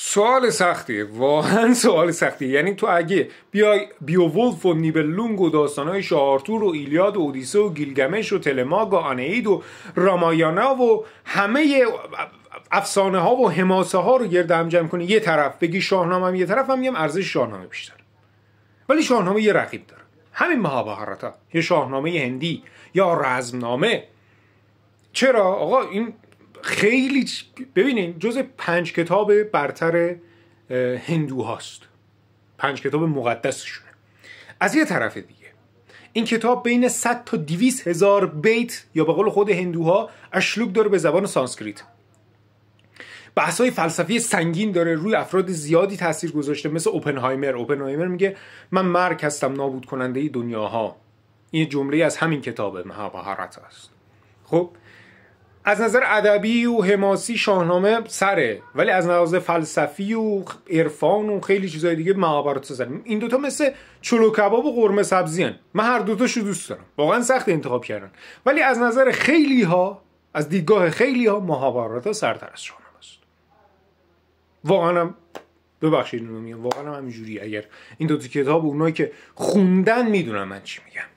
سوال سختیه، واقعا سوال سختیه. یعنی تو اگه بیای بیوولف و نیبلونگ و داستانهای شاه آرتور و ایلیاد و اودیسه و گیلگمش و تلماگ و آنئید و رامایانا و همه افسانه ها و حماسه ها رو گرد هم جمع کنی یه طرف، بگی شاهنامه هم یه طرف، هم میگم ارزش شاهنامه بیشتر. ولی شاهنامه یه رقیب داره، همین مهابهارتا، یه شاهنامه هندی یا رزمنامه. چرا آقا؟ این خیلی ببینین جز 5 کتاب برتر هندو هاست، 5 کتاب مقدسشونه. از یه طرف دیگه این کتاب بین 100 تا 200 هزار بیت یا به قول خود هندوها اشلوک داره به زبان سانسکریت. بحث‌های فلسفی سنگین داره، روی افراد زیادی تاثیر گذاشته، مثل اوپنهایمر میگه من مرگ هستم نابود کننده دنیاها. این جمله از همین کتاب مهابهارتا است. خب از نظر ادبی و حماسی شاهنامه سره، ولی از نظر فلسفی و عرفان و خیلی چیزای دیگه مهابهارتا سره. این دوتا مثل چلو کباب و قرمه سبزی هن. من هر دوتاشو دوست دارم، واقعا سخت انتخاب کردن، ولی از نظر خیلی ها، از دیدگاه خیلی ها، مهابهارتا سرتر از شاهنامه است. واقعا هم ببخشید اینو میگم، واقعا هم همینجوریه. اگر این دو تا کتاب اونایی که خوندن میدونن من چی میگم.